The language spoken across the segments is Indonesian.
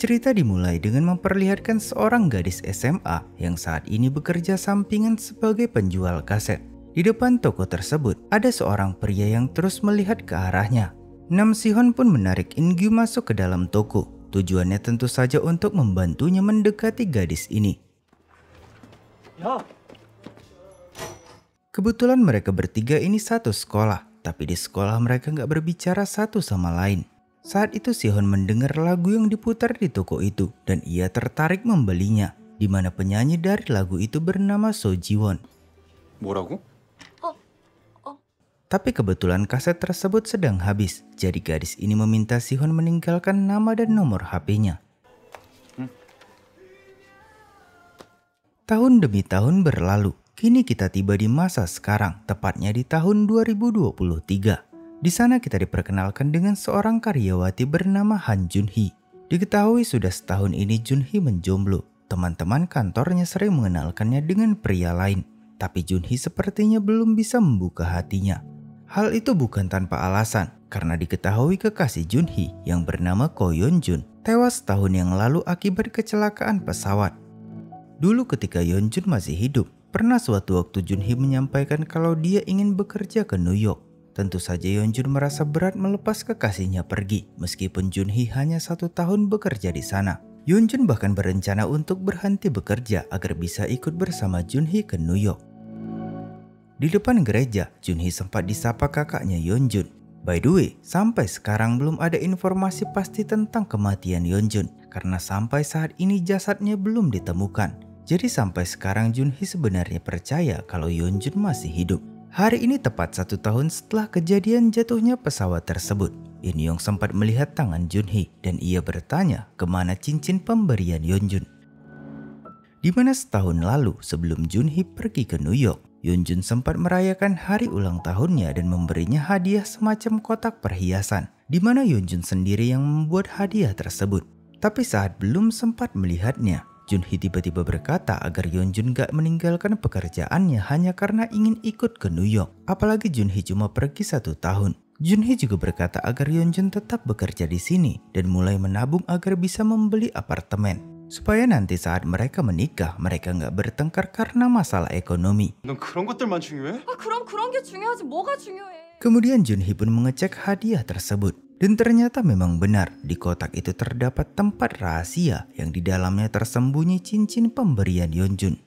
Cerita dimulai dengan memperlihatkan seorang gadis SMA yang saat ini bekerja sampingan sebagai penjual kaset. Di depan toko tersebut, ada seorang pria yang terus melihat ke arahnya. Nam Si-Hon pun menarik In-gyu masuk ke dalam toko. Tujuannya tentu saja untuk membantunya mendekati gadis ini. Ya. Kebetulan mereka bertiga ini satu sekolah, tapi di sekolah mereka nggak berbicara satu sama lain. Saat itu Si-Hon mendengar lagu yang diputar di toko itu dan ia tertarik membelinya, di mana penyanyi dari lagu itu bernama So Ji-won. 뭐라고? Tapi kebetulan kaset tersebut sedang habis, jadi gadis ini meminta Si-Hon meninggalkan nama dan nomor HP-nya. Tahun demi tahun berlalu, kini kita tiba di masa sekarang, tepatnya di tahun 2023. Di sana kita diperkenalkan dengan seorang karyawati bernama Han Jun-hee. Diketahui sudah setahun ini Jun-hee menjomblo. Teman-teman kantornya sering mengenalkannya dengan pria lain. Tapi Jun-hee sepertinya belum bisa membuka hatinya. Hal itu bukan tanpa alasan, karena diketahui kekasih Jun-hee yang bernama Ko Yeon-jun tewas tahun yang lalu akibat kecelakaan pesawat. Dulu ketika Yeon-jun masih hidup, pernah suatu waktu Jun-hee menyampaikan kalau dia ingin bekerja ke New York. Tentu saja Yeon-jun merasa berat melepas kekasihnya pergi, meskipun Jun-hee hanya 1 tahun bekerja di sana. Yeon-jun bahkan berencana untuk berhenti bekerja agar bisa ikut bersama Jun-hee ke New York. Di depan gereja, Jun-hee sempat disapa kakaknya Yeon-jun. By the way, sampai sekarang belum ada informasi pasti tentang kematian Yeon-jun, karena sampai saat ini jasadnya belum ditemukan. Jadi sampai sekarang Jun-hee sebenarnya percaya kalau Yeon-jun masih hidup. Hari ini tepat 1 tahun setelah kejadian jatuhnya pesawat tersebut. In-young sempat melihat tangan Jun-hee dan ia bertanya kemana cincin pemberian Yeon-jun. Di mana setahun lalu sebelum Jun-hee pergi ke New York, Yeon-jun sempat merayakan hari ulang tahunnya dan memberinya hadiah semacam kotak perhiasan, di mana Yeon-jun sendiri yang membuat hadiah tersebut. Tapi saat belum sempat melihatnya, Jun-hee tiba-tiba berkata agar Yeon-jun gak meninggalkan pekerjaannya hanya karena ingin ikut ke New York. Apalagi Jun-hee cuma pergi 1 tahun. Jun-hee juga berkata agar Yeon-jun tetap bekerja di sini dan mulai menabung agar bisa membeli apartemen. Supaya nanti saat mereka menikah, mereka gak bertengkar karena masalah ekonomi. 넌 그런 것들만 중요해? 그럼 그런 게 중요하지 뭐가 중요해? Kemudian Jun-hee pun mengecek hadiah tersebut. Dan ternyata memang benar, di kotak itu terdapat tempat rahasia yang di dalamnya tersembunyi cincin pemberian Yeon-jun.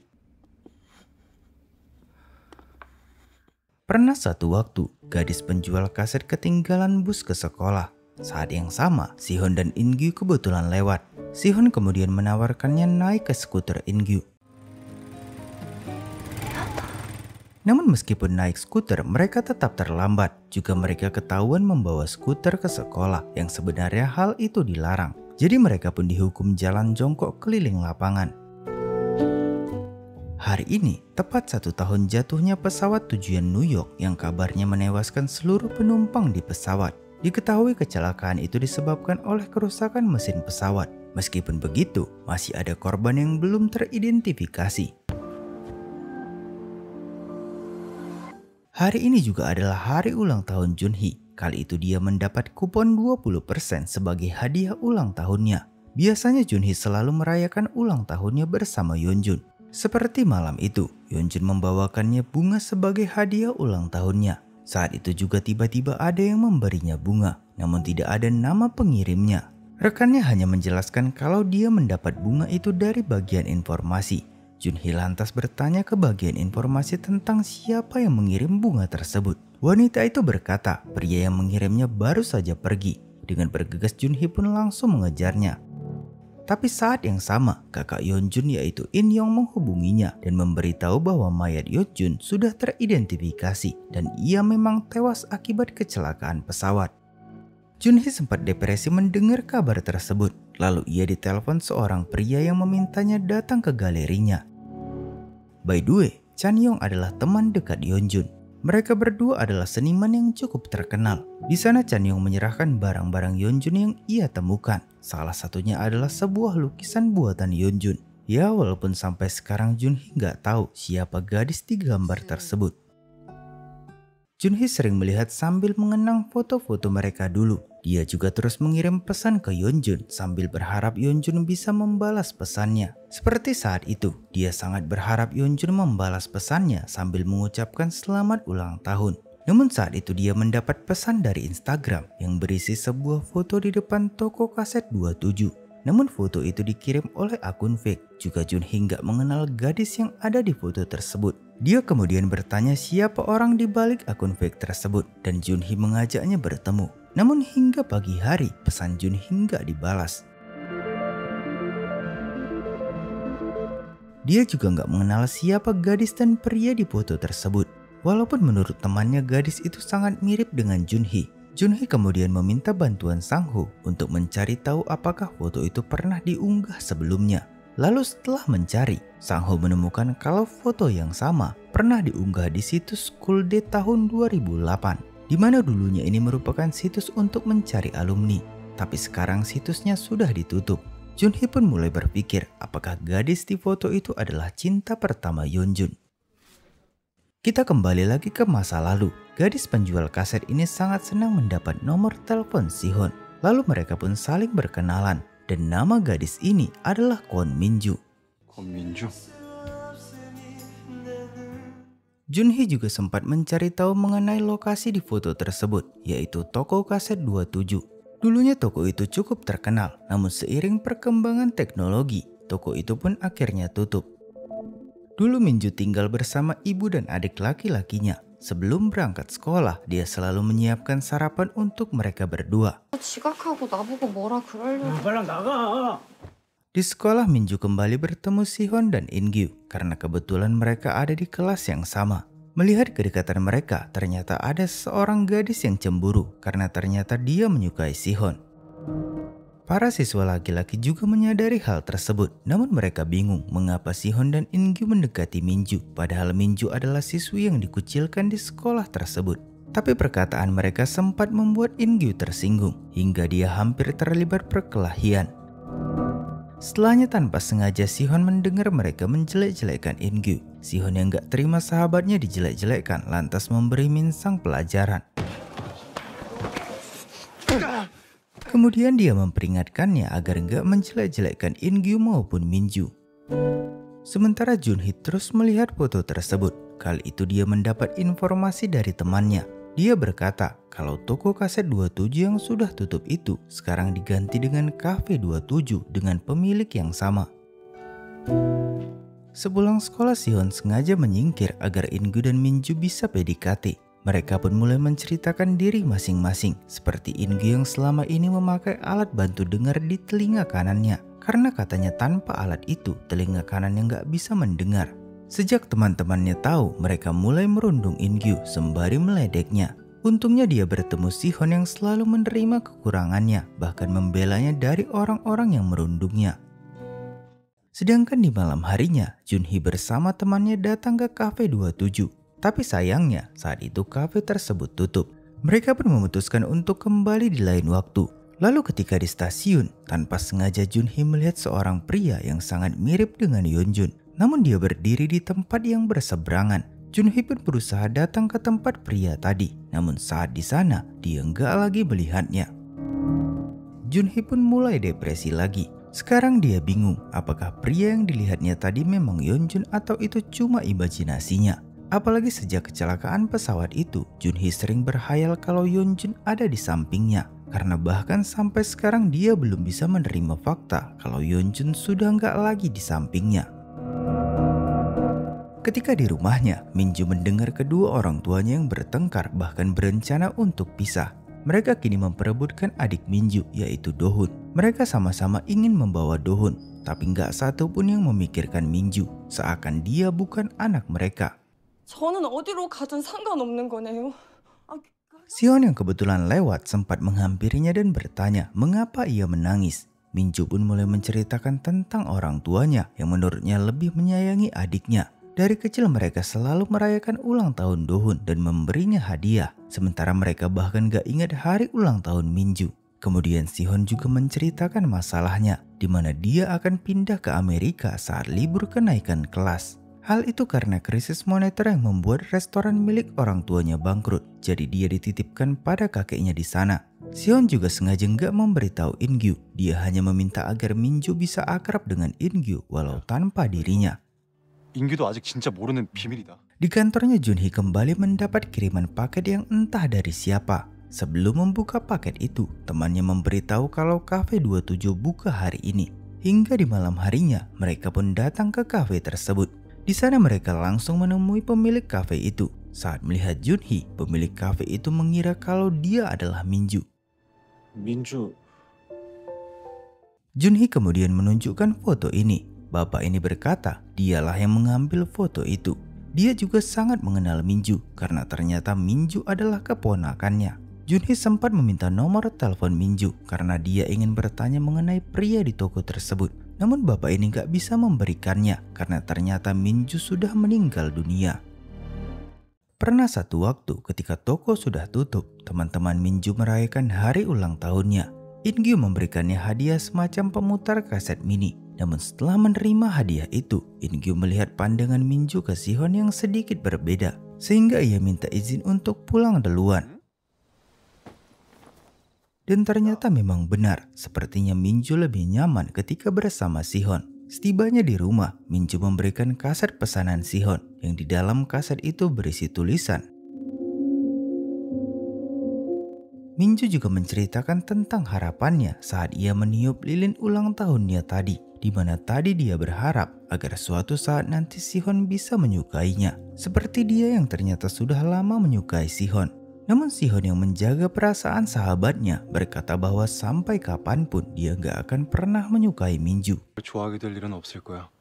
Pernah satu waktu, gadis penjual kaset ketinggalan bus ke sekolah. Saat yang sama, Si-Hon dan In-gyu kebetulan lewat. Si-Hon kemudian menawarkannya naik ke skuter In-gyu. Namun meskipun naik skuter, mereka tetap terlambat. Juga mereka ketahuan membawa skuter ke sekolah, yang sebenarnya hal itu dilarang. Jadi mereka pun dihukum jalan jongkok keliling lapangan. Hari ini, tepat 1 tahun jatuhnya pesawat tujuan New York yang kabarnya menewaskan seluruh penumpang di pesawat. Diketahui kecelakaan itu disebabkan oleh kerusakan mesin pesawat. Meskipun begitu, masih ada korban yang belum teridentifikasi. Hari ini juga adalah hari ulang tahun Jun-hee. Kali itu dia mendapat kupon 20% sebagai hadiah ulang tahunnya. Biasanya Jun-hee selalu merayakan ulang tahunnya bersama Yeon-jun. Seperti malam itu, Yeon-jun membawakannya bunga sebagai hadiah ulang tahunnya. Saat itu juga tiba-tiba ada yang memberinya bunga, namun tidak ada nama pengirimnya. Rekannya hanya menjelaskan kalau dia mendapat bunga itu dari bagian informasi. Jun-hee lantas bertanya ke bagian informasi tentang siapa yang mengirim bunga tersebut. Wanita itu berkata pria yang mengirimnya baru saja pergi. Dengan bergegas Jun-hee pun langsung mengejarnya. Tapi saat yang sama, kakak Yeon-jun yaitu In-young menghubunginya dan memberitahu bahwa mayat Yeon-jun sudah teridentifikasi dan ia memang tewas akibat kecelakaan pesawat. Jun-hee sempat depresi mendengar kabar tersebut. Lalu ia ditelepon seorang pria yang memintanya datang ke galerinya. By the way, Chan-young adalah teman dekat Yeon-jun. Mereka berdua adalah seniman yang cukup terkenal. Di sana Chan-young menyerahkan barang-barang Yeon-jun yang ia temukan. Salah satunya adalah sebuah lukisan buatan Yeon-jun. Ya, walaupun sampai sekarang Jun-hee nggak tahu siapa gadis di gambar tersebut. Jun-hee sering melihat sambil mengenang foto-foto mereka dulu. Dia juga terus mengirim pesan ke Yeonjun sambil berharap Yeonjun bisa membalas pesannya. Seperti saat itu, dia sangat berharap Yeonjun membalas pesannya sambil mengucapkan selamat ulang tahun. Namun saat itu dia mendapat pesan dari Instagram yang berisi sebuah foto di depan toko kaset 27. Namun foto itu dikirim oleh akun fake. Juga Junhee nggak mengenal gadis yang ada di foto tersebut. Dia kemudian bertanya siapa orang di balik akun fake tersebut dan Junhee mengajaknya bertemu. Namun hingga pagi hari pesan Junhee nggak dibalas. Dia juga nggak mengenal siapa gadis dan pria di foto tersebut. Walaupun menurut temannya gadis itu sangat mirip dengan Junhee. Junhee kemudian meminta bantuan Sang-ho untuk mencari tahu apakah foto itu pernah diunggah sebelumnya. Lalu setelah mencari, Sang-ho menemukan kalau foto yang sama pernah diunggah di situs School Day tahun 2008, di mana dulunya ini merupakan situs untuk mencari alumni. Tapi sekarang situsnya sudah ditutup. Junhee pun mulai berpikir apakah gadis di foto itu adalah cinta pertama Yeonjun. Kita kembali lagi ke masa lalu. Gadis penjual kaset ini sangat senang mendapat nomor telepon Sihon. Lalu mereka pun saling berkenalan. Dan nama gadis ini adalah Kwon Minju. 권민주. Junhee juga sempat mencari tahu mengenai lokasi di foto tersebut, yaitu toko kaset 27. Dulunya toko itu cukup terkenal, namun seiring perkembangan teknologi, toko itu pun akhirnya tutup. Dulu Minju tinggal bersama ibu dan adik laki-lakinya. Sebelum berangkat sekolah, dia selalu menyiapkan sarapan untuk mereka berdua. 지각하고 나보고 뭐라 그러려고. 빨리 나가. Di sekolah Minju kembali bertemu Sihon dan In-gyu karena kebetulan mereka ada di kelas yang sama. Melihat kedekatan mereka, ternyata ada seorang gadis yang cemburu karena ternyata dia menyukai Sihon. Para siswa laki-laki juga menyadari hal tersebut, namun mereka bingung mengapa Sihon dan In-gyu mendekati Minju, padahal Minju adalah siswi yang dikucilkan di sekolah tersebut. Tapi perkataan mereka sempat membuat In-gyu tersinggung, hingga dia hampir terlibat perkelahian. Setelahnya tanpa sengaja Sihon mendengar mereka menjelek-jelekan In-gyu. Sihon yang gak terima sahabatnya dijelek-jelekan lantas memberi Min-sang pelajaran. Kemudian dia memperingatkannya agar gak menjelek-jelekkan In-gyu maupun Minju. Sementara Junhee terus melihat foto tersebut. Kali itu dia mendapat informasi dari temannya. Dia berkata kalau toko kaset 27 yang sudah tutup itu sekarang diganti dengan Cafe 27 dengan pemilik yang sama. Sepulang sekolah Sihon sengaja menyingkir agar In-gyu dan Minju bisa PDKT. Mereka pun mulai menceritakan diri masing-masing, seperti In-gyu yang selama ini memakai alat bantu dengar di telinga kanannya. Karena katanya tanpa alat itu, telinga kanannya nggak bisa mendengar. Sejak teman-temannya tahu, mereka mulai merundung In-gyu sembari meledeknya. Untungnya dia bertemu Sihon yang selalu menerima kekurangannya, bahkan membelanya dari orang-orang yang merundungnya. Sedangkan di malam harinya, Junhee bersama temannya datang ke Cafe 27. Tapi sayangnya saat itu kafe tersebut tutup. Mereka pun memutuskan untuk kembali di lain waktu. Lalu ketika di stasiun, tanpa sengaja Junhee melihat seorang pria yang sangat mirip dengan Yeonjun. Namun dia berdiri di tempat yang berseberangan. Junhee pun berusaha datang ke tempat pria tadi. Namun saat di sana, dia nggak lagi melihatnya. Junhee pun mulai depresi lagi. Sekarang dia bingung apakah pria yang dilihatnya tadi memang Yeonjun atau itu cuma imajinasinya. Apalagi sejak kecelakaan pesawat itu, Junhee sering berhayal kalau Yeonjun ada di sampingnya. Karena bahkan sampai sekarang dia belum bisa menerima fakta kalau Yeonjun sudah nggak lagi di sampingnya. Ketika di rumahnya, Minju mendengar kedua orang tuanya yang bertengkar bahkan berencana untuk pisah. Mereka kini memperebutkan adik Minju yaitu Dohun. Mereka sama-sama ingin membawa Dohun, tapi nggak satu pun yang memikirkan Minju, seakan dia bukan anak mereka. 저는 어디로 가든 상관없는 거네요. Sihon yang kebetulan lewat sempat menghampirinya dan bertanya mengapa ia menangis. Minju pun mulai menceritakan tentang orang tuanya yang menurutnya lebih menyayangi adiknya. Dari kecil mereka selalu merayakan ulang tahun Dohun dan memberinya hadiah. Sementara mereka bahkan gak ingat hari ulang tahun Minju. Kemudian Sihon juga menceritakan masalahnya, di mana dia akan pindah ke Amerika saat libur kenaikan kelas. Hal itu karena krisis moneter yang membuat restoran milik orang tuanya bangkrut, jadi dia dititipkan pada kakeknya di sana. Sihon juga sengaja nggak memberitahu In-gyu, dia hanya meminta agar Min-ju bisa akrab dengan In-gyu walau tanpa dirinya. 인규도 아직 진짜 모르는 비밀이다. Di kantornya Junhee kembali mendapat kiriman paket yang entah dari siapa. Sebelum membuka paket itu, temannya memberitahu kalau Cafe 27 buka hari ini. Hingga di malam harinya, mereka pun datang ke kafe tersebut. Di sana mereka langsung menemui pemilik kafe itu. Saat melihat Junhee, pemilik kafe itu mengira kalau dia adalah Min-ju. 민주, Junhee kemudian menunjukkan foto ini. Bapak ini berkata, dialah yang mengambil foto itu. Dia juga sangat mengenal Min-ju karena ternyata Min-ju adalah keponakannya. Junhee sempat meminta nomor telepon Min-ju karena dia ingin bertanya mengenai pria di toko tersebut. Namun bapak ini gak bisa memberikannya karena ternyata Min-ju sudah meninggal dunia. Pernah satu waktu ketika toko sudah tutup, teman-teman Min-ju merayakan hari ulang tahunnya. In-gyu memberikannya hadiah semacam pemutar kaset mini. Namun setelah menerima hadiah itu, In-gyu melihat pandangan Min-ju ke Sihon yang sedikit berbeda. Sehingga ia minta izin untuk pulang duluan. Dan ternyata memang benar, sepertinya Min-ju lebih nyaman ketika bersama Sihon. Setibanya di rumah, Min-ju memberikan kaset pesanan Sihon yang di dalam kaset itu berisi tulisan. Min-ju juga menceritakan tentang harapannya saat ia meniup lilin ulang tahunnya tadi, di mana tadi dia berharap agar suatu saat nanti Sihon bisa menyukainya, seperti dia yang ternyata sudah lama menyukai Sihon. Namun Sihon yang menjaga perasaan sahabatnya berkata bahwa sampai kapanpun dia gak akan pernah menyukai Min-ju. 좋아하게 될 일은 없을 거야.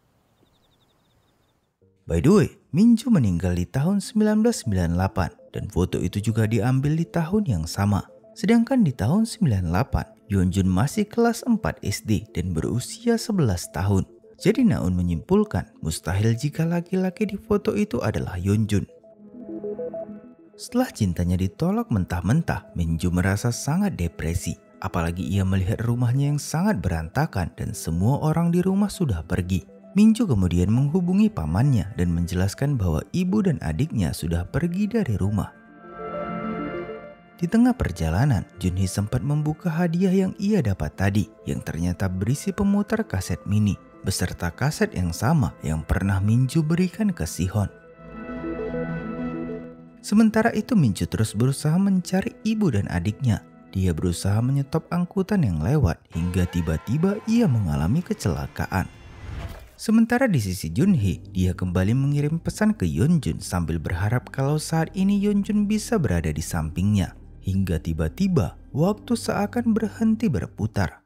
By the way, Min-ju meninggal di tahun 1998 dan foto itu juga diambil di tahun yang sama. Sedangkan di tahun 98, Yeonjun masih kelas 4 SD dan berusia 11 tahun. Jadi Naun menyimpulkan mustahil jika laki-laki di foto itu adalah Yeonjun. Setelah cintanya ditolak mentah-mentah, Min-ju merasa sangat depresi. Apalagi ia melihat rumahnya yang sangat berantakan dan semua orang di rumah sudah pergi. Min-ju kemudian menghubungi pamannya dan menjelaskan bahwa ibu dan adiknya sudah pergi dari rumah. Di tengah perjalanan, Junhee sempat membuka hadiah yang ia dapat tadi, yang ternyata berisi pemutar kaset mini, beserta kaset yang sama yang pernah Min-ju berikan ke Sihon. Sementara itu Min-ju terus berusaha mencari ibu dan adiknya. Dia berusaha menyetop angkutan yang lewat hingga tiba-tiba ia mengalami kecelakaan. Sementara di sisi Junhee, dia kembali mengirim pesan ke Yeonjun sambil berharap kalau saat ini Yeonjun bisa berada di sampingnya. Hingga tiba-tiba waktu seakan berhenti berputar.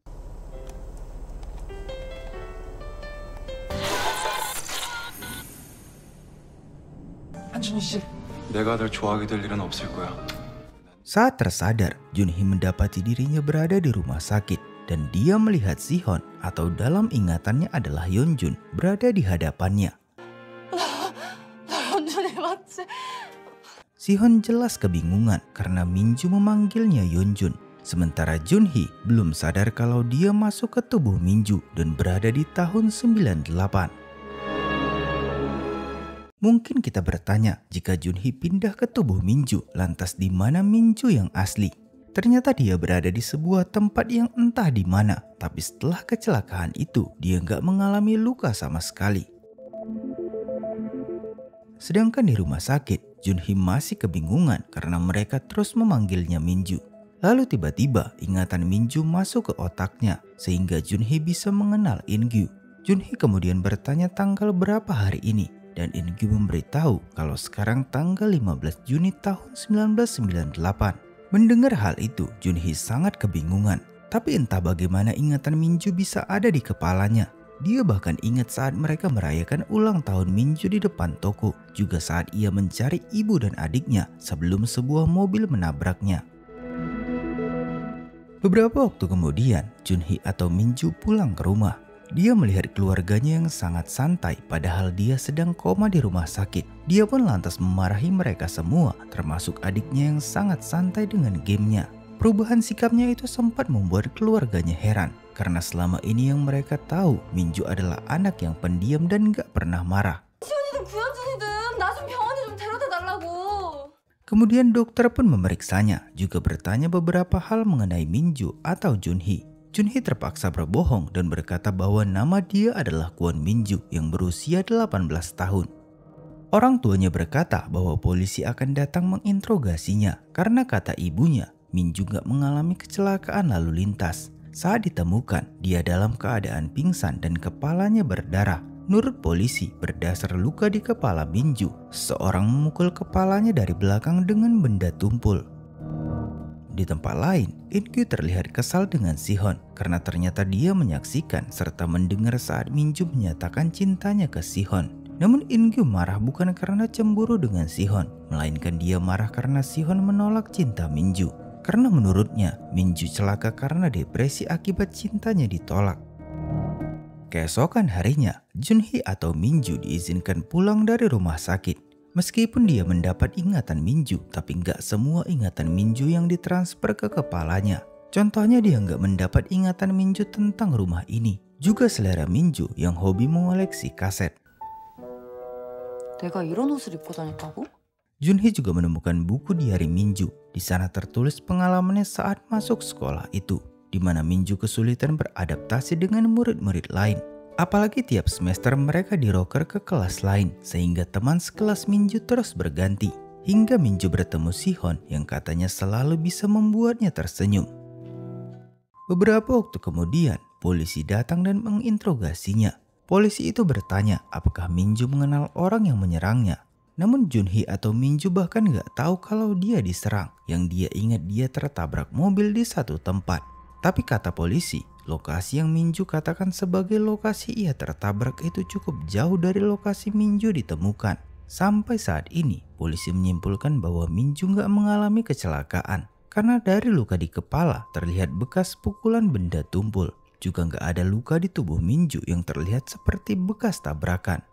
한준희 씨, 내가 널 좋아하게 될 일은 없을 거야. Saat tersadar, Junhee mendapati dirinya berada di rumah sakit dan dia melihat Sihon atau dalam ingatannya adalah Yeonjun berada di hadapannya. 연준이 맞지? Sihon jelas kebingungan karena Min-ju memanggilnya Yeonjun. Sementara Junhee belum sadar kalau dia masuk ke tubuh Min-ju dan berada di tahun 98. Mungkin kita bertanya, jika Junhee pindah ke tubuh Min-ju, lantas di mana Min-ju yang asli? Ternyata dia berada di sebuah tempat yang entah di mana, tapi setelah kecelakaan itu, dia nggak mengalami luka sama sekali. Sedangkan di rumah sakit, Junhee masih kebingungan karena mereka terus memanggilnya Min-ju. Lalu tiba-tiba ingatan Min-ju masuk ke otaknya, sehingga Junhee bisa mengenal In-gyu. Junhee kemudian bertanya tanggal berapa hari ini, dan In-gyu memberitahu kalau sekarang tanggal 15 Juni tahun 1998. Mendengar hal itu, Junhee sangat kebingungan. Tapi entah bagaimana ingatan Min-ju bisa ada di kepalanya. Dia bahkan ingat saat mereka merayakan ulang tahun Min-ju di depan toko. Juga saat ia mencari ibu dan adiknya sebelum sebuah mobil menabraknya. Beberapa waktu kemudian, Junhee atau Min-ju pulang ke rumah. Dia melihat keluarganya yang sangat santai padahal dia sedang koma di rumah sakit. Dia pun lantas memarahi mereka semua, termasuk adiknya yang sangat santai dengan gamenya. Perubahan sikapnya itu sempat membuat keluarganya heran, karena selama ini yang mereka tahu Min-ju adalah anak yang pendiam dan gak pernah marah. 시원이는 Kemudian dokter pun memeriksanya, juga bertanya beberapa hal mengenai Minju atau Junhee. Junhee terpaksa berbohong dan berkata bahwa nama dia adalah Kwon Minju yang berusia 18 tahun. Orang tuanya berkata bahwa polisi akan datang menginterogasinya karena kata ibunya, Minju gak mengalami kecelakaan lalu lintas. Saat ditemukan, dia dalam keadaan pingsan dan kepalanya berdarah. Menurut polisi, berdasar luka di kepala Minju, seorang memukul kepalanya dari belakang dengan benda tumpul. Di tempat lain, In-gyu terlihat kesal dengan Sihon karena ternyata dia menyaksikan serta mendengar saat Minju menyatakan cintanya ke Sihon. Namun In-gyu marah bukan karena cemburu dengan Sihon, melainkan dia marah karena Sihon menolak cinta Minju. Karena menurutnya, Minju celaka karena depresi akibat cintanya ditolak. Keesokan harinya, Junhee atau Minju diizinkan pulang dari rumah sakit. Meskipun dia mendapat ingatan Minju, tapi nggak semua ingatan Minju yang ditransfer ke kepalanya. Contohnya dia nggak mendapat ingatan Minju tentang rumah ini. Juga selera Minju yang hobi mengoleksi kaset. 내가 이런 옷을 입고 다녔다고? Junhee juga menemukan buku diari Minju. Di sana tertulis pengalamannya saat masuk sekolah itu, di mana Minju kesulitan beradaptasi dengan murid-murid lain. Apalagi tiap semester mereka diroker ke kelas lain, sehingga teman sekelas Minju terus berganti. Hingga Minju bertemu Sihon yang katanya selalu bisa membuatnya tersenyum. Beberapa waktu kemudian, polisi datang dan menginterogasinya. Polisi itu bertanya apakah Minju mengenal orang yang menyerangnya. Namun Junhee atau Minju bahkan gak tahu kalau dia diserang. Yang dia ingat dia tertabrak mobil di satu tempat. Tapi kata polisi, lokasi yang Minju katakan sebagai lokasi ia tertabrak itu cukup jauh dari lokasi Minju ditemukan. Sampai saat ini, polisi menyimpulkan bahwa Minju gak mengalami kecelakaan. Karena dari luka di kepala terlihat bekas pukulan benda tumpul. Juga gak ada luka di tubuh Minju yang terlihat seperti bekas tabrakan.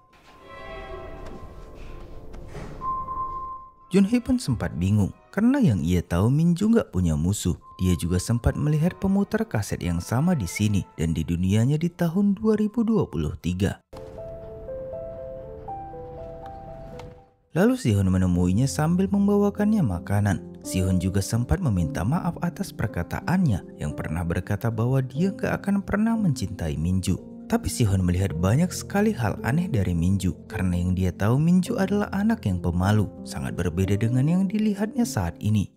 Junhee pun sempat bingung karena yang ia tahu Minju gak punya musuh. Dia juga sempat melihat pemutar kaset yang sama di sini dan di dunianya di tahun 2023. Lalu Sihon menemuinya sambil membawakannya makanan. Sihon juga sempat meminta maaf atas perkataannya yang pernah berkata bahwa dia gak akan pernah mencintai Minju. Tapi Sihon melihat banyak sekali hal aneh dari Minju karena yang dia tahu Minju adalah anak yang pemalu, sangat berbeda dengan yang dilihatnya saat ini.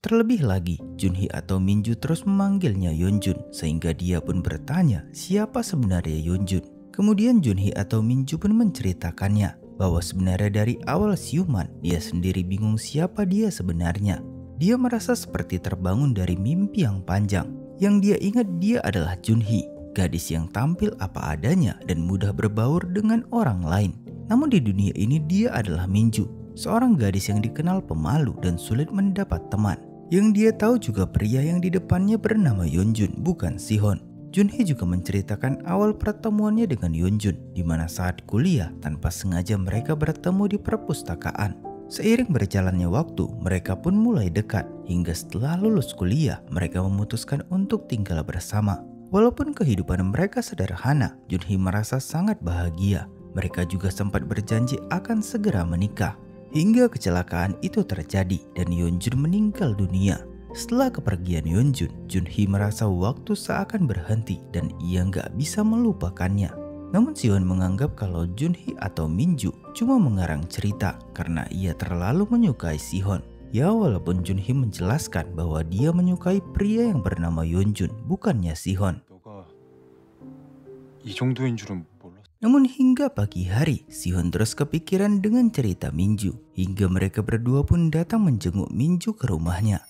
Terlebih lagi, Junhee atau Minju terus memanggilnya Yeonjun sehingga dia pun bertanya siapa sebenarnya Yeonjun. Kemudian Junhee atau Minju pun menceritakannya bahwa sebenarnya dari awal siuman dia sendiri bingung siapa dia sebenarnya. Dia merasa seperti terbangun dari mimpi yang panjang. Yang dia ingat dia adalah Junhee, gadis yang tampil apa adanya dan mudah berbaur dengan orang lain. Namun di dunia ini dia adalah Minju, seorang gadis yang dikenal pemalu dan sulit mendapat teman. Yang dia tahu juga pria yang di depannya bernama Yeonjun, bukan Sihon. Junhee juga menceritakan awal pertemuannya dengan Yeonjun, di mana saat kuliah tanpa sengaja mereka bertemu di perpustakaan. Seiring berjalannya waktu, mereka pun mulai dekat. Hingga setelah lulus kuliah, mereka memutuskan untuk tinggal bersama. Walaupun kehidupan mereka sederhana, Junhee merasa sangat bahagia. Mereka juga sempat berjanji akan segera menikah. Hingga kecelakaan itu terjadi dan Yeonjun meninggal dunia. Setelah kepergian Yeonjun, Junhee merasa waktu seakan berhenti dan ia nggak bisa melupakannya. Namun Sihon menganggap kalau Junhee atau Minju cuma mengarang cerita karena ia terlalu menyukai Sihon. Ya walaupun Junhee menjelaskan bahwa dia menyukai pria yang bernama Yeonjun, bukannya Sihon. 이 정도인 줄은 몰랐어. Namun hingga pagi hari, Sihon terus kepikiran dengan cerita Minju. Hingga mereka berdua pun datang menjenguk Minju ke rumahnya.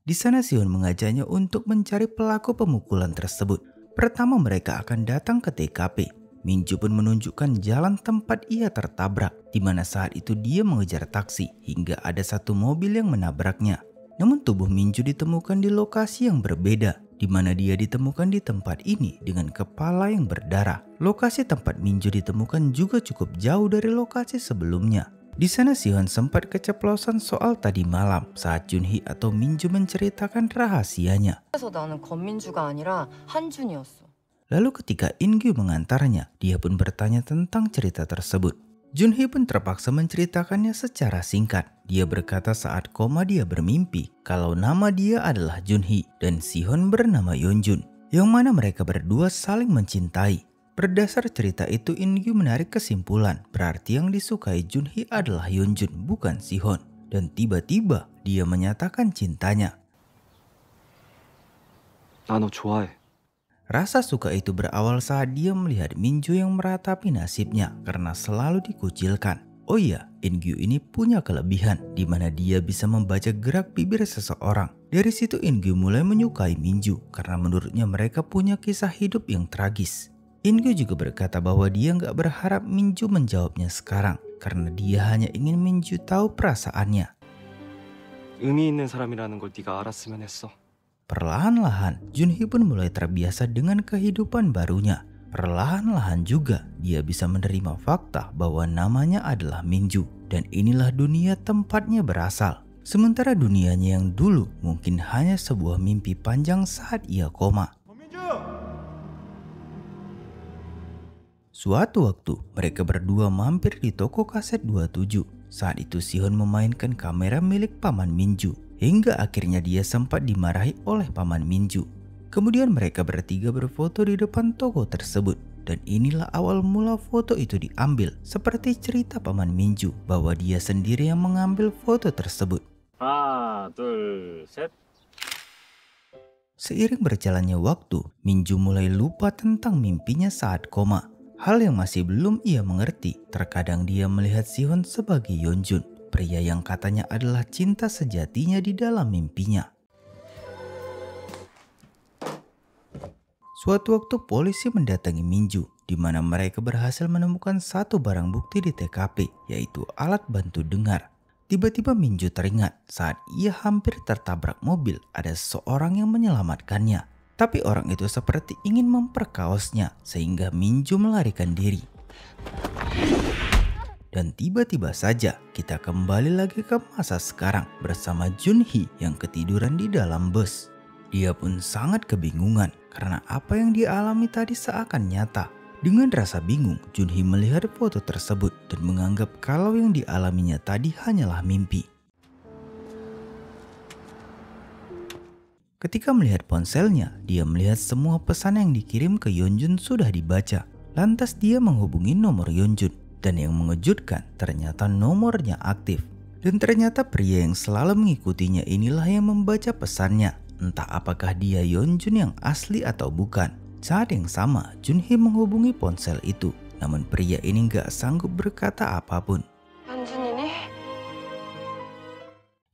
Di sana Sihon mengajaknya untuk mencari pelaku pemukulan tersebut. Pertama mereka akan datang ke TKP. Minju pun menunjukkan jalan tempat ia tertabrak, di mana saat itu dia mengejar taksi hingga ada satu mobil yang menabraknya. Namun tubuh Minju ditemukan di lokasi yang berbeda, di mana dia ditemukan di tempat ini dengan kepala yang berdarah. Lokasi tempat Minju ditemukan juga cukup jauh dari lokasi sebelumnya. Di sana Sihon sempat keceplosan soal tadi malam saat Junhee atau Minju menceritakan rahasianya. 그래서 나는 권민주가 아니라 한준이었어. Lalu ketika In-gyu mengantarnya, dia pun bertanya tentang cerita tersebut. Junhee pun terpaksa menceritakannya secara singkat. Dia berkata saat koma dia bermimpi kalau nama dia adalah Junhee dan Sihon bernama Yeonjun, yang mana mereka berdua saling mencintai. Berdasar cerita itu, In-gyu menarik kesimpulan berarti yang disukai Junhee adalah Yeonjun bukan Sihon. Dan tiba-tiba dia menyatakan cintanya. 나 너 좋아해. Rasa suka itu berawal saat dia melihat Minju yang meratapi nasibnya karena selalu dikucilkan. Oh iya, In-gyu ini punya kelebihan di mana dia bisa membaca gerak bibir seseorang. Dari situ In-gyu mulai menyukai Minju karena menurutnya mereka punya kisah hidup yang tragis. In-gyu juga berkata bahwa dia nggak berharap Minju menjawabnya sekarang karena dia hanya ingin Minju tahu perasaannya. 의미 있는 사람이라는 걸 네가 알았으면 했어. Perlahan-lahan, Junhee pun mulai terbiasa dengan kehidupan barunya. Perlahan-lahan juga, dia bisa menerima fakta bahwa namanya adalah Minju. Dan inilah dunia tempatnya berasal. Sementara dunianya yang dulu mungkin hanya sebuah mimpi panjang saat ia koma. Suatu waktu, mereka berdua mampir di toko kaset 27. Saat itu Sihon memainkan kamera milik Paman Minju. Hingga akhirnya dia sempat dimarahi oleh Paman Minju. Kemudian mereka bertiga berfoto di depan toko tersebut. Dan inilah awal mula foto itu diambil. Seperti cerita Paman Minju bahwa dia sendiri yang mengambil foto tersebut. 하나, 둘, 셋. Seiring berjalannya waktu, Minju mulai lupa tentang mimpinya saat koma. Hal yang masih belum ia mengerti, terkadang dia melihat Sihon sebagai Yeonjun, pria yang katanya adalah cinta sejatinya di dalam mimpinya. Suatu waktu polisi mendatangi Minju, di mana mereka berhasil menemukan satu barang bukti di TKP, yaitu alat bantu dengar. Tiba-tiba Minju teringat saat ia hampir tertabrak mobil, ada seseorang yang menyelamatkannya. Tapi orang itu seperti ingin memperkaosnya sehingga Minju melarikan diri. Dan tiba-tiba saja kita kembali lagi ke masa sekarang bersama Junhee yang ketiduran di dalam bus. Dia pun sangat kebingungan karena apa yang dia alami tadi seakan nyata. Dengan rasa bingung, Junhee melihat foto tersebut dan menganggap kalau yang dialaminya tadi hanyalah mimpi. Ketika melihat ponselnya, dia melihat semua pesan yang dikirim ke Yeonjun sudah dibaca. Lantas dia menghubungi nomor Yeonjun. Dan yang mengejutkan, ternyata nomornya aktif. Dan ternyata pria yang selalu mengikutinya inilah yang membaca pesannya. Entah apakah dia Yeonjun yang asli atau bukan. Saat yang sama, Junhee menghubungi ponsel itu. Namun pria ini gak sanggup berkata apapun.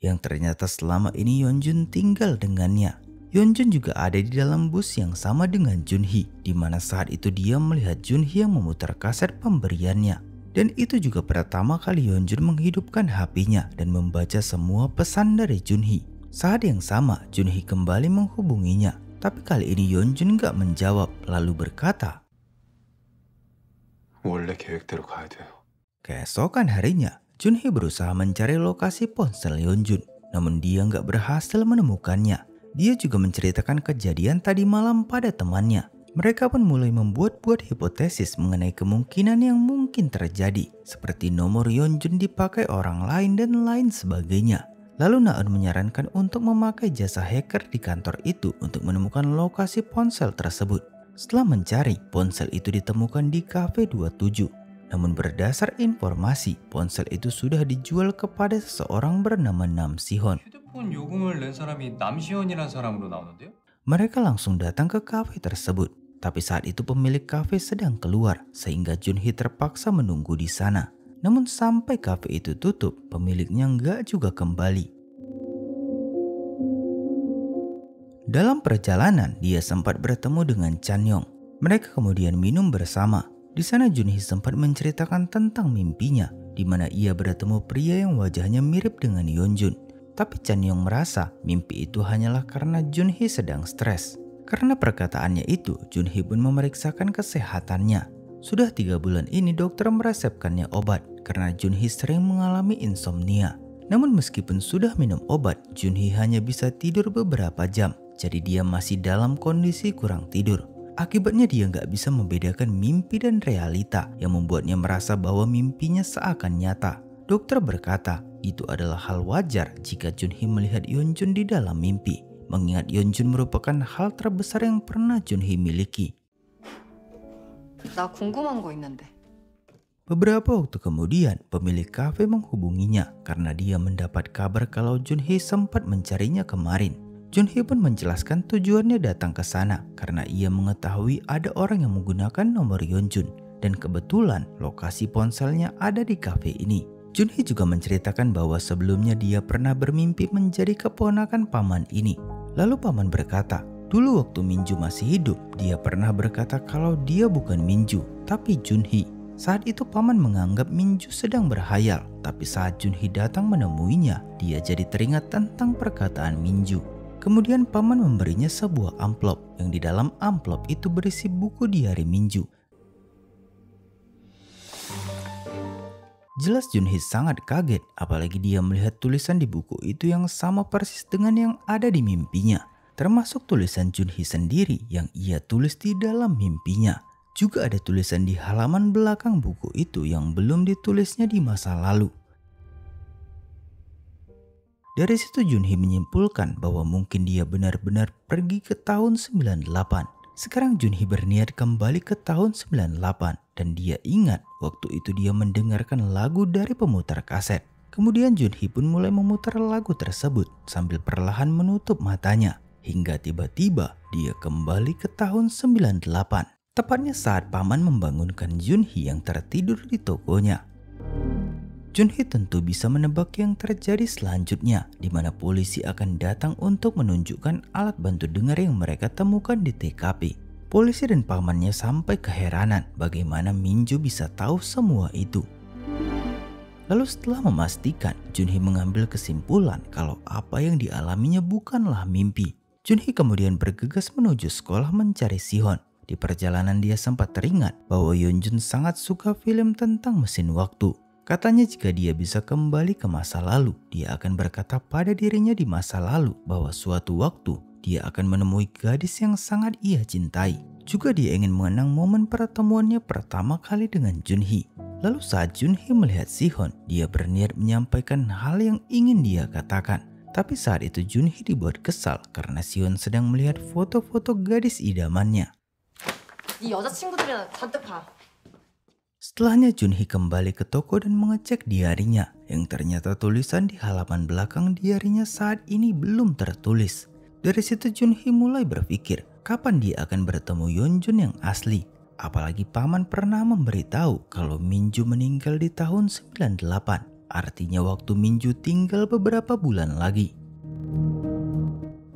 Yang ternyata selama ini Yeonjun tinggal dengannya. Yeonjun juga ada di dalam bus yang sama dengan Junhee, di mana saat itu dia melihat Junhee yang memutar kaset pemberiannya. Dan itu juga pertama kali Yeonjun menghidupkan HP-nya dan membaca semua pesan dari Junhee. Saat yang sama, Junhee kembali menghubunginya, tapi kali ini Yeonjun gak menjawab, lalu berkata, 원래 계획대로 가야 돼요. Keesokan harinya, Junhee berusaha mencari lokasi ponsel Yeonjun, namun dia nggak berhasil menemukannya. Dia juga menceritakan kejadian tadi malam pada temannya. Mereka pun mulai membuat-buat hipotesis mengenai kemungkinan yang mungkin terjadi, seperti nomor Yeonjun dipakai orang lain dan lain sebagainya. Lalu Naeun menyarankan untuk memakai jasa hacker di kantor itu untuk menemukan lokasi ponsel tersebut. Setelah mencari, ponsel itu ditemukan di Cafe 27. Namun berdasar informasi, ponsel itu sudah dijual kepada seseorang bernama Nam Sihon. 휴대폰 요금을 낸 사람이 남시현이라는 사람으로 나오는데요? Mereka langsung datang ke kafe tersebut. Tapi saat itu pemilik kafe sedang keluar, sehingga Junhee terpaksa menunggu di sana. Namun sampai kafe itu tutup, pemiliknya nggak juga kembali. Dalam perjalanan, dia sempat bertemu dengan Chanyong. Mereka kemudian minum bersama. Di sana Junhee sempat menceritakan tentang mimpinya, di mana ia bertemu pria yang wajahnya mirip dengan Yeonjun. Tapi Chanyong merasa mimpi itu hanyalah karena Junhee sedang stres. Karena perkataannya itu, Junhee pun memeriksakan kesehatannya. Sudah 3 bulan ini dokter meresepkannya obat karena Junhee sering mengalami insomnia. Namun meskipun sudah minum obat, Junhee hanya bisa tidur beberapa jam. Jadi dia masih dalam kondisi kurang tidur. Akibatnya dia nggak bisa membedakan mimpi dan realita yang membuatnya merasa bahwa mimpinya seakan nyata. Dokter berkata, itu adalah hal wajar jika Junhee melihat Yeonjun di dalam mimpi, mengingat Yeonjun merupakan hal terbesar yang pernah Junhee miliki. 나 궁금한 거 있는데. Beberapa waktu kemudian, pemilik kafe menghubunginya karena dia mendapat kabar kalau Junhee sempat mencarinya kemarin. Junhee pun menjelaskan tujuannya datang ke sana karena ia mengetahui ada orang yang menggunakan nomor Yeonjun dan kebetulan lokasi ponselnya ada di kafe ini. Junhee juga menceritakan bahwa sebelumnya dia pernah bermimpi menjadi keponakan paman ini. Lalu paman berkata, dulu waktu Minju masih hidup, dia pernah berkata kalau dia bukan Minju, tapi Junhee. Saat itu paman menganggap Minju sedang berhayal, tapi saat Junhee datang menemuinya, dia jadi teringat tentang perkataan Minju. Kemudian paman memberinya sebuah amplop yang di dalam amplop itu berisi buku diari Minju. Jelas Junhee sangat kaget, apalagi dia melihat tulisan di buku itu yang sama persis dengan yang ada di mimpinya. Termasuk tulisan Junhee sendiri yang ia tulis di dalam mimpinya. Juga ada tulisan di halaman belakang buku itu yang belum ditulisnya di masa lalu. Dari situ Junhee menyimpulkan bahwa mungkin dia benar-benar pergi ke tahun 98. Sekarang Junhee berniat kembali ke tahun 98 dan dia ingat waktu itu dia mendengarkan lagu dari pemutar kaset. Kemudian Junhee pun mulai memutar lagu tersebut sambil perlahan menutup matanya. Hingga tiba-tiba dia kembali ke tahun 98. Tepatnya saat paman membangunkan Junhee yang tertidur di tokonya. Junhee tentu bisa menebak yang terjadi selanjutnya, di mana polisi akan datang untuk menunjukkan alat bantu dengar yang mereka temukan di TKP. Polisi dan pamannya sampai keheranan bagaimana Minju bisa tahu semua itu. Lalu setelah memastikan, Junhee mengambil kesimpulan kalau apa yang dialaminya bukanlah mimpi. Junhee kemudian bergegas menuju sekolah mencari Sihon. Di perjalanan dia sempat teringat bahwa Yeonjun sangat suka film tentang mesin waktu. Katanya jika dia bisa kembali ke masa lalu, dia akan berkata pada dirinya di masa lalu bahwa suatu waktu dia akan menemui gadis yang sangat ia cintai. Juga dia ingin mengenang momen pertemuannya pertama kali dengan Junhee. Lalu saat Junhee melihat Sihon, dia berniat menyampaikan hal yang ingin dia katakan. Tapi saat itu Junhee dibuat kesal karena Sihon sedang melihat foto-foto gadis idamannya. 네 여자친구들이나 잔뜩 봐. Setelahnya Junhee kembali ke toko dan mengecek diarinya yang ternyata tulisan di halaman belakang diarinya saat ini belum tertulis. Dari situ Junhee mulai berpikir kapan dia akan bertemu Yeonjun yang asli. Apalagi paman pernah memberitahu kalau Minju meninggal di tahun 98. Artinya waktu Minju tinggal beberapa bulan lagi.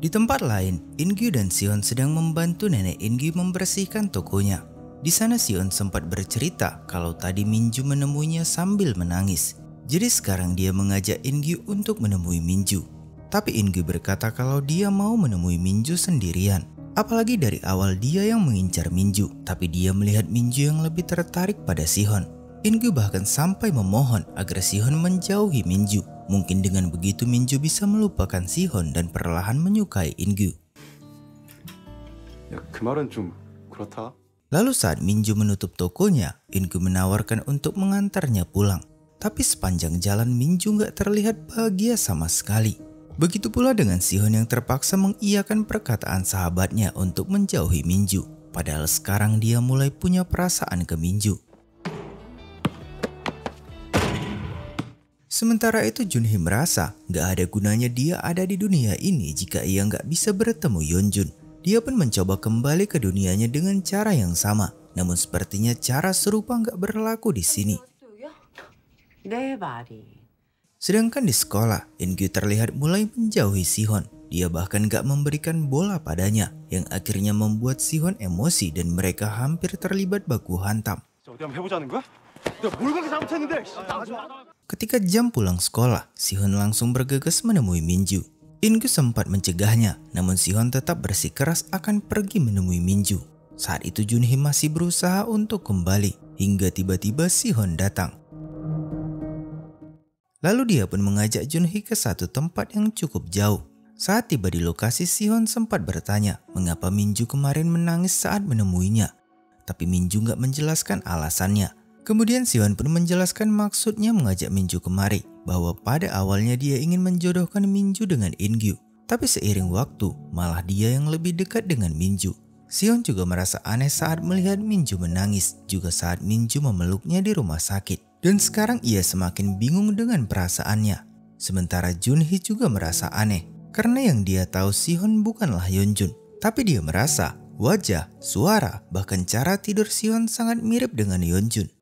Di tempat lain, In-gyu dan Sihon sedang membantu nenek In-gyu membersihkan tokonya. Di sana Sihon sempat bercerita kalau tadi Minju menemuinya sambil menangis. Jadi sekarang dia mengajak In-gyu untuk menemui Minju. Tapi In-gyu berkata kalau dia mau menemui Minju sendirian. Apalagi dari awal dia yang mengincar Minju, tapi dia melihat Minju yang lebih tertarik pada Sihon. In-gyu bahkan sampai memohon agar Sihon menjauhi Minju. Mungkin dengan begitu Minju bisa melupakan Sihon dan perlahan menyukai In-gyu. 야, 그 말은 좀 그렇다. Lalu saat Minju menutup tokonya, In-gyu menawarkan untuk mengantarnya pulang. Tapi sepanjang jalan Minju gak terlihat bahagia sama sekali. Begitu pula dengan Sihon yang terpaksa mengiyakan perkataan sahabatnya untuk menjauhi Minju. Padahal sekarang dia mulai punya perasaan ke Minju. Sementara itu Junhee merasa gak ada gunanya dia ada di dunia ini jika ia gak bisa bertemu Yeonjun. Dia pun mencoba kembali ke dunianya dengan cara yang sama. Namun sepertinya cara serupa gak berlaku di sini. Sedangkan di sekolah, In-gyu terlihat mulai menjauhi Sihon. Dia bahkan gak memberikan bola padanya, yang akhirnya membuat Sihon emosi dan mereka hampir terlibat baku hantam. Ketika jam pulang sekolah, Sihon langsung bergegas menemui Minju. In-gyu sempat mencegahnya, namun Sihon tetap bersikeras akan pergi menemui Minju. Saat itu Junhee masih berusaha untuk kembali, hingga tiba-tiba Sihon datang. Lalu dia pun mengajak Junhee ke satu tempat yang cukup jauh. Saat tiba di lokasi, Sihon sempat bertanya mengapa Minju kemarin menangis saat menemuinya. Tapi Minju nggak menjelaskan alasannya. Kemudian Sihon pun menjelaskan maksudnya mengajak Minju kemari, bahwa pada awalnya dia ingin menjodohkan Minju dengan In-gyu. Tapi seiring waktu, malah dia yang lebih dekat dengan Minju. Sihon juga merasa aneh saat melihat Minju menangis, juga saat Minju memeluknya di rumah sakit. Dan sekarang ia semakin bingung dengan perasaannya. Sementara Junhee juga merasa aneh, karena yang dia tahu Sihon bukanlah Yeonjun. Tapi dia merasa wajah, suara, bahkan cara tidur Sihon sangat mirip dengan Yeonjun.